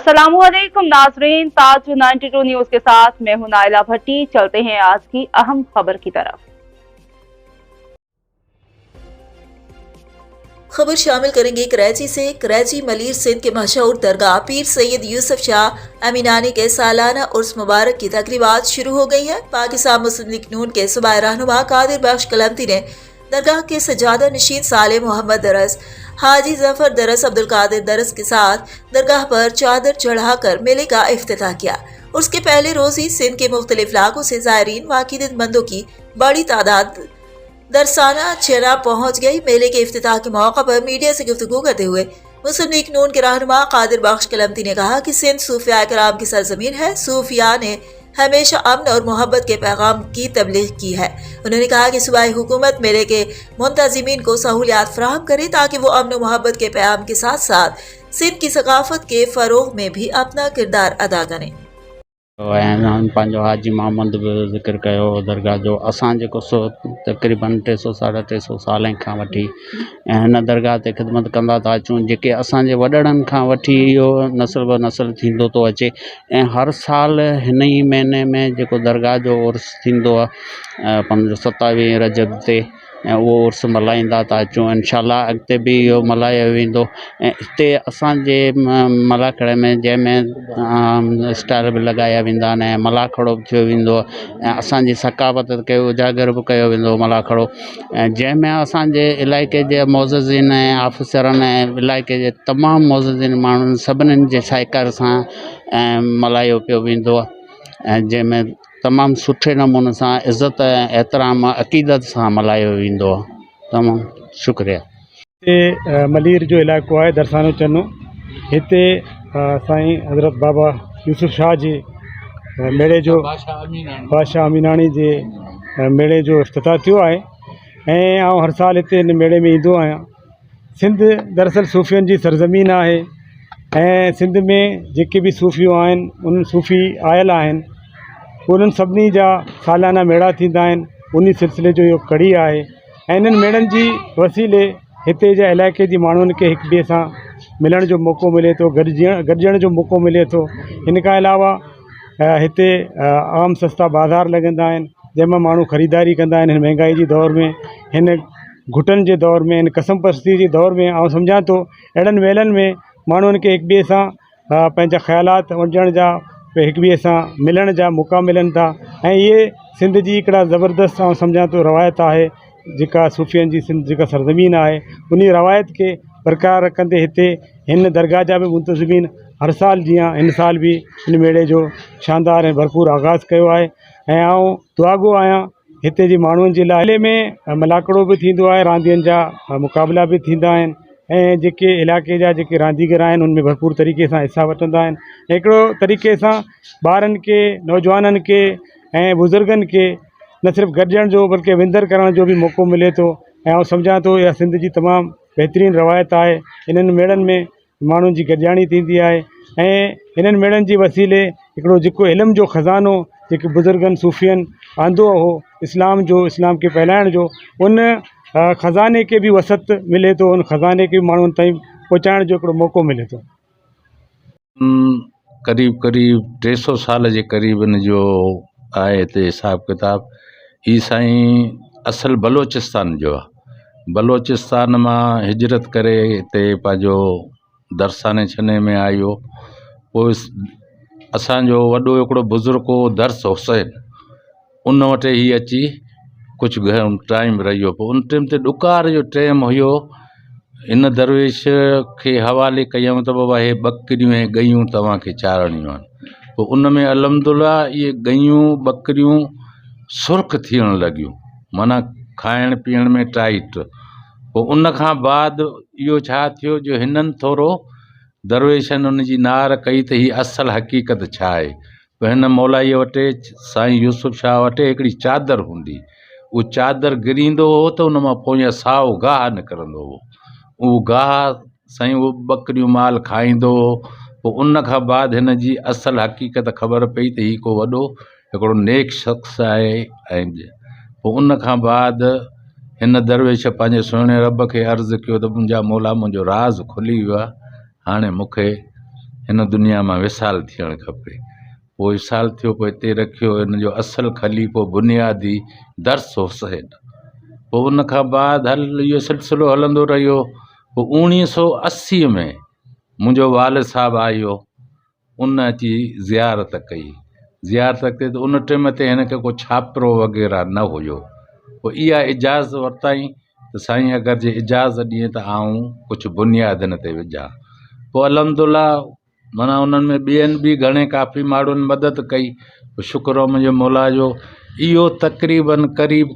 अस्सलामुअलैकुम नाजरीन, ताज 92 न्यूज के साथ मैं हूं नाइला भट्टी। चलते हैं आज की अहम खबर की तरफ। खबर शामिल करेंगे कराची से। कराची मलीर सिंध के मशहूर दरगाह पीर सैयद यूसुफ शाह अमीनानी के सालाना उर्स मुबारक की तकरीबात शुरू हो गई हैं। पाकिस्तान मुस्लिम लीग नून के सूबाई रहनुमा कादिर बख्श कलमती ने दरगाह के सजादा नशीन साले मोहम्मद दरस, हाजी जफर दरस, अब्दुल कादिर दरस के साथ दरगाह पर चादर चढ़ाकर मेले का इफ्तिताह किया। उसके पहले रोज ही सिंध के मुख्तलिफ इलाकों से ज़ायरीन व अकीदतमंदों की बड़ी तादाद दरसाना चेरा पहुंच गई। मेले के इफ्तिताह के मौका पर मीडिया से गुफ्तगू करते हुए मुस्लिम लीग नून के रहनुमा कादिर बख्श कलमती ने कहा कि सिंध सूफिया कराम की सरजमीन है। सूफिया ने हमेशा अमन और मोहब्बत के पैगाम की तबलीग की है। उन्होंने कहा कि सूबाई हुकूमत मेले के मुंतजिमीन को सहूलियात फराहम करे ताकि वो अमन और मोहब्बत के पैगाम के साथ साथ सिंध की सकाफत के फरोग में भी अपना किरदार अदा करें। पंहिंजो हाजी मोहम्मद बि ज़िक्र कयो दरगाह जो। असां जेको तक़रीबन 300-350 सालनि खां वठी हिन दरगाह ते ख़िदमत कंदा था अचूं, जेके असांजे वॾड़नि खां वठी इहो नस्ल ब नस्ल थींदो थो अचे। ऐं हर साल हिन ई महीने में जेको दरगाह जो उर्स थींदो आहे 27 रजब ते, ऐं उहो उर्स मल्हाईंदा था अचूं। इंशाअल्लाह अॻिते बि इहो मल्हायो वेंदो। ऐं हिते असांजे मलाखड़े में जंहिंमें स्टार बि लॻाया वेंदा आहिनि ऐं मलाखड़ो बि थियो वेंदो ऐं असांजी सकाफ़त खे उजागर बि कयो वेंदो मलाखड़ो, ऐं जंहिंमें असांजे इलाइक़े जे मोज़ज़िन ऐं ऑफिसरनि ऐं इलाइक़े जे तमामु मोज़ज़िन माण्हुनि सभिनीनि जे सहकार सां मल्हायो पियो वेंदो आहे, ऐं जंहिंमें तमामु सुठे नमूने सां इज़त ऐं एतिराम अक़ीदत सां मल्हायो वेंदो आहे। तमामु शुक्रिया। हिते मलीर जो इलाइक़ो आहे दरसानो चन्नो। हिते साईं हज़रत बाबा यूसुफ शाह जी मेले जो बादशाह अमीनानी जे मेले जो इफ्तिताह थियो आहे ऐं आउं हर साल हिते हिन मेले में ईंदो आहियां। सिंध दरअसल सूफ़ियनि जी सरज़मीन आहे ऐं सिंध में जेके बि सूफ़ियूं आहिनि उन्हनि सूफ़ी आयल आहिनि उन्हनि सभिनी जा सालाना मेड़ा थींदा आहिनि। उन सिलसिले जो इहो कड़ी आहे ऐं इन्हनि मेड़नि जी वसीले हिते जे इलाइक़े जी माण्हुनि खे हिक ॿिए सां मिलण जो मौक़ो मिले थो, गॾिजण जो मौक़ो मिले थो। हिन खां अलावा हिते आम सस्ता बाज़ार लॻंदा आहिनि जंहिंमां माण्हू ख़रीदारी कंदा आहिनि। हिन महांगाई जे दौर में, हिन घुटनि जे दौर में, हिन कसम परस्ती जे दौर में आउं सम्झां थो अहिड़नि मेलनि में माण्हुनि खे हिक ॿिए सां पंहिंजा ख़्यालात वंडण जा, हिक ॿिए सां मिलण जा मौक़ा मिलनि था। ऐं इहे सिंध जी हिकिड़ा ज़बरदस्त आउं सम्झां थो रवायत आहे जेका सूफ़ियनि जी सिंध जेका सरज़मीन आहे उन रवायत खे बरक़रार रखंदे हिते हिन दरगाह जा बि मुंतज़िमीन हर साल जीअं हिन साल बि हिन मेले जो शानदार ऐं भरपूर आगाज़ कयो आहे। ऐं आउं दुआगो आहियां हिते जी माण्हुनि जे लाइ। मेले में मलाकड़ो बि थींदो आहे, रांदियुनि जा मुक़ाबिला बि थींदा आहिनि ऐं जेके इलाइक़े जा जेके रांदीगर आहिनि उनमें भरपूर तरीक़े सां हिसा वठंदा आहिनि। हिकिड़ो तरीक़े सां ॿारनि खे, नौजवाननि खे ऐं बुज़ुर्गनि खे न सिर्फ़ु गॾिजण जो बल्कि विंदर करण जो बि मौक़ो मिले थो। ऐं आउं सम्झां थो इहा सिंध जी तमामु बहितरीनु रवायत आहे। इन्हनि मेड़नि में माण्हुनि जी गॾिजाणी थींदी आहे ऐं हिननि मेड़नि जी वसीले हिकिड़ो जेको इल्म जो ख़ज़ानो जेके बुज़ुर्गनि सूफ़ियनि आंदो हो इस्लाम जो, इस्लाम खे फैलाइण जो, उन ख़ज़ाने खे बि वसत मिले थो, उन ख़ज़ाने खे बि माण्हुनि ताईं पहुचाइण जो हिकिड़ो मौक़ो मिले थो। करीब 300 साल जे क़रीब इन जो आहे हिते हिसाब किताब। ही साईं असल बलोचिस्तान जो आहे। बलोचिस्तान मां हिजरत करे हिते पंहिंजो दरसाने छने में आयो। पोइ असांजो वॾो हिकिड़ो बुज़ुर्ग हो दर्स हुसैन, उन वटि ही अची कुझु टाइम रहियो। पोइ उन टाइम ते ॾुकार जो टाइम हुयो। इन दरवेश खे हवाले कयूं त बाबा हे ॿकरियूं ऐं गयूं तव्हांखे चारणियूं आहिनि। पोइ उन में अलहमदुल्ला इहे गयूं ॿकरियूं सुर्ख थियण लॻियूं, माना खाइण पीअण में टाइट। पोइ उन खां बाद इहो छा थियो जो हिननि थोरो दरवेशनि उन जी नार कई त हीअ असल हक़ीक़त छा आहे। पोइ हिन मौलाईअ वटि साईं यूसुफ शाह वटि हिकिड़ी चादर हूंदी, उहा चादर गिरींदो हो त उन मां पोइ साओ गाह निकिरंदो हो। उहो गाह साईं उहो ॿकरियूं माल खाईंदो हो। पोइ उन खां बाद हिन जी असल हक़ीक़त ख़बर पई त हीअ को वॾो हिकिड़ो नेक शख़्स आहे। ऐं पोइ उन खां बाद हिन दरवेश पंहिंजे सुहिणे रब खे अर्ज़ु कयो त मुंहिंजा मौला मुंहिंजो राज़ खुली वियो आहे, हाणे मूंखे हिन दुनिया मां विसाल थियणु खपे। पोइ विसाल थियो, पोइ हिते रखियो हिन जो असुलु ख़लीफ़ो बुनियादी दर्स हुसैन। पोइ उन खां बाद इहो सिलसिलो हलंदो रहियो। पोइ 1980 में मुंहिंजो वालिद साहबु आयो, उन अची ज़ियारत कई। ज़ियारत कई त उन टाइम ते हिन खे को छापरो वग़ैरह न हुयो। पोइ इहा इजाज़त वरिताई त साईं अगरि जे इजाज़त ॾिए त आऊं कुझु बुनियाद हिन ते विझां। पोइ अल्हम्दुलिल्लाह माना उन्हनि में ॿियनि बि घणे काफ़ी माण्हुनि मदद कई। पोइ शुक्र आहे मुंहिंजे मौला जो। इहो तक़रीबन क़रीब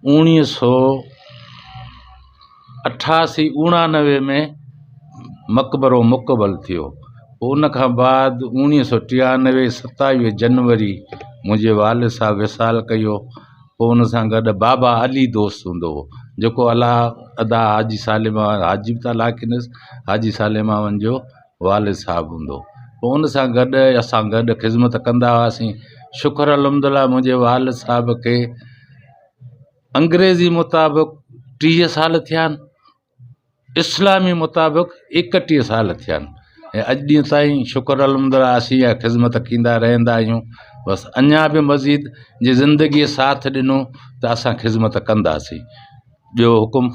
1988-89 में मक़बरो मुकबल थियो। पोइ उन खां बाद 1993 27 जनवरी मुंहिंजे वालिद साहब विसाल कयो। पोइ उन सां गॾु बाबा अली दोस्त हूंदो हो, जेको अला अदा हाजी सालिमा, हाजी बि त लाकिनस हाजी सालिमावन जो वालिद साहबु हूंदो। पोइ उन सां गॾु असां गॾु ख़िदमत कंदा हुआसीं। शुक्र अल्हम्दुलिल्लाह मुंहिंजे वालिद साहब खे अंग्रेज़ी मुताबिक़ 30 साल थिया आहिनि, इस्लामी मुताबिक़ 31 साल थिया आहिनि। ऐं अॼु ॾींहं ताईं शुक्र अल्हम्दुलिल्लाह असीं इहा ख़िदमत कंदा रहंदा आहियूं। बसि अञा बि मज़ीद जे ज़िंदगीअ साथ ॾिनो त असां ख़िदमत कंदासीं। ॿियो हुकुम।